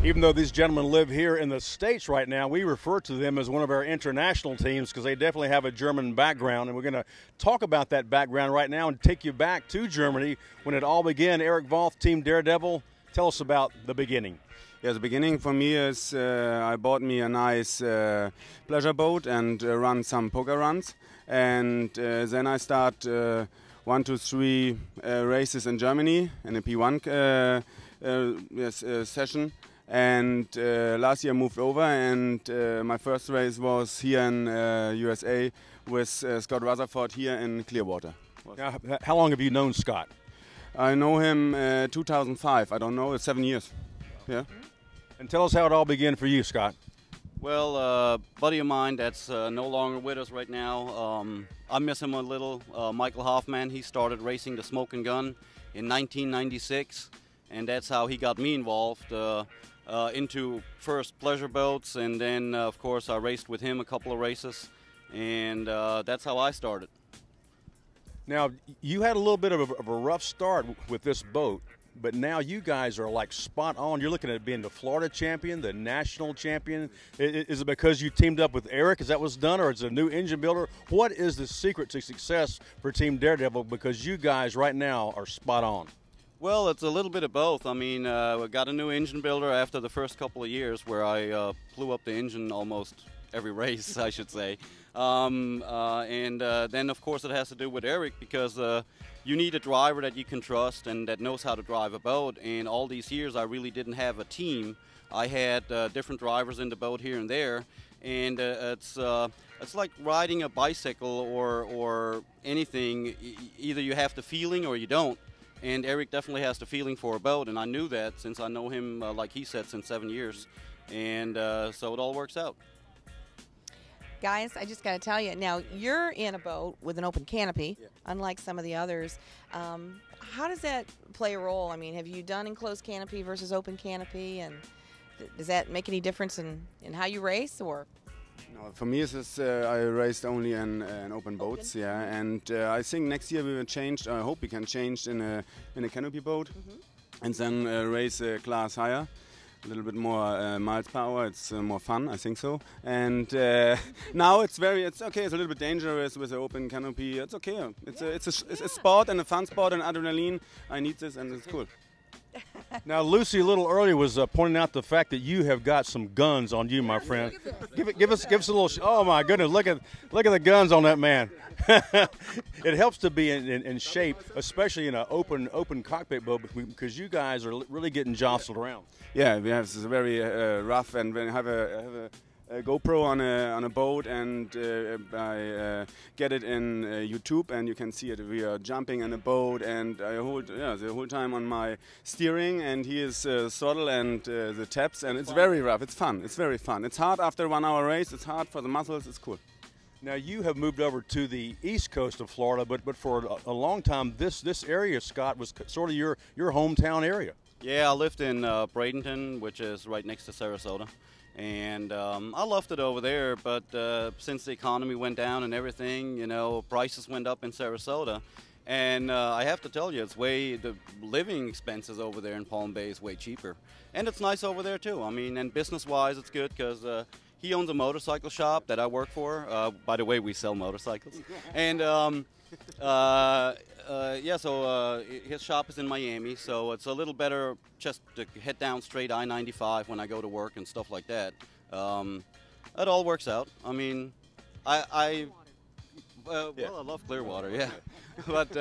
Even though these gentlemen live here in the States right now, we refer to them as one of our international teams because they definitely have a German background. And we're going to talk about that background right now and take you back to Germany when it all began. Eric Voth, Team Daredevil, tell us about the beginning. Yeah, the beginning for me is I bought me a nice pleasure boat and run some poker runs. And then I start 1, 2, 3 races in Germany in a P1 session. And last year I moved over, and my first race was here in USA with Scott Rutherford here in Clearwater. Now, how long have you known Scott? I know him 2005. I don't know, it's 7 years. Yeah. And tell us how it all began for you, Scott. Well, a buddy of mine that's no longer with us right now. I miss him a little. Michael Hoffman, he started racing the Smoke and Gun in 1996, and that's how he got me involved into first pleasure boats, and then of course I raced with him a couple of races, and that's how I started. Now, you had a little bit of a rough start with this boat, but now you guys are like spot on. You're looking at being the Florida champion, the national champion. Is it because you teamed up with Eric? Is that what's done, or is it a new engine builder? What is the secret to success for Team Daredevil? Because you guys right now are spot on. Well, it's a little bit of both. I mean, we got a new engine builder after the first couple of years where I blew up the engine almost every race, I should say. And then, of course, it has to do with Eric because you need a driver that you can trust and that knows how to drive a boat. And all these years, I really didn't have a team. I had different drivers in the boat here and there. And it's like riding a bicycle or anything. Either you have the feeling or you don't. And Eric definitely has the feeling for a boat, and I knew that since I know him, like he said, since 7 years. And so it all works out. Guys, I just got to tell you, now you're in a boat with an open canopy, unlike some of the others. How does that play a role? I mean, have you done enclosed canopy versus open canopy, and does that make any difference in how you race, or? No, for me, I raced only in open boats, yeah, and I think next year we will change. I hope we can change in a canopy boat, and then race a class higher, a little bit more miles per hour. It's more fun, I think so. And now it's okay. It's a little bit dangerous with the open canopy. It's okay. It's a sport and a fun sport and adrenaline. I need this, and it's cool. Now, Lucy, a little earlier was pointing out the fact that you have got some guns on you, my friend. Give us a little. Oh my goodness! Look at the guns on that man. It helps to be in shape, especially in an open cockpit boat, because you guys are really getting jostled around. Yeah, we have this very rough, and we have a GoPro on a boat, and I get it in YouTube, and you can see it. We are jumping in a boat, and I hold the whole time on my steering, and he is throttle and the taps, and it's very rough. It's fun. It's very fun. It's hard after a 1 hour race. It's hard for the muscles. It's cool. Now, you have moved over to the east coast of Florida, but for a long time, this area, Scott, was sort of your hometown area. Yeah, I lived in Bradenton, which is right next to Sarasota. And I loved it over there, but since the economy went down and everything, you know, prices went up in Sarasota. And I have to tell you, the living expenses over there in Palm Bay is way cheaper. And it's nice over there too. I mean, and business-wise, it's good because he owns a motorcycle shop that I work for. By the way, we sell motorcycles. And so his shop is in Miami, so it's a little better just to head down straight I-95 when I go to work and stuff like that. It all works out. I mean, I love Clearwater, yeah. But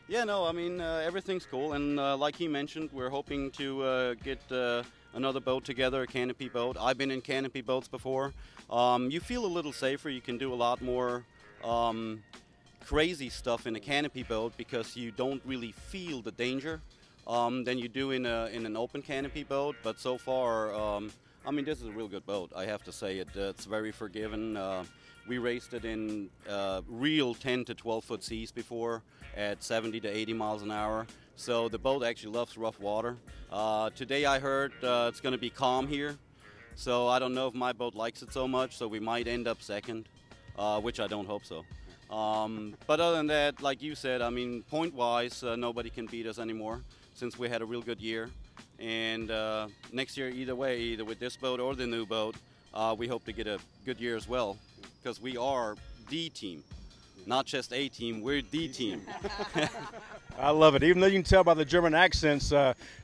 everything's cool. And like he mentioned, we're hoping to get another boat together, a canopy boat. I've been in canopy boats before. You feel a little safer. You can do a lot more crazy stuff in a canopy boat because you don't really feel the danger than you do in an open canopy boat. But so far, I mean, this is a real good boat. I have to say it's very forgiving. We raced it in real 10 to 12 foot seas before at 70 to 80 miles an hour. So the boat actually loves rough water. Today I heard it's going to be calm here. So I don't know if my boat likes it so much, so we might end up second, which I don't hope so. But other than that, like you said, I mean, point-wise, nobody can beat us anymore since we had a real good year. And next year, either way, either with this boat or the new boat, we hope to get a good year as well, because we are the team. Not just a team, we're the team. I love it. Even though you can tell by the German accents,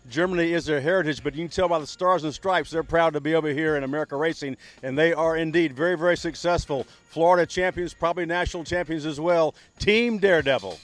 Germany is their heritage, but you can tell by the stars and stripes, they're proud to be over here in America Racing, and they are indeed very, very successful. Florida champions, probably national champions as well. Team Daredevil.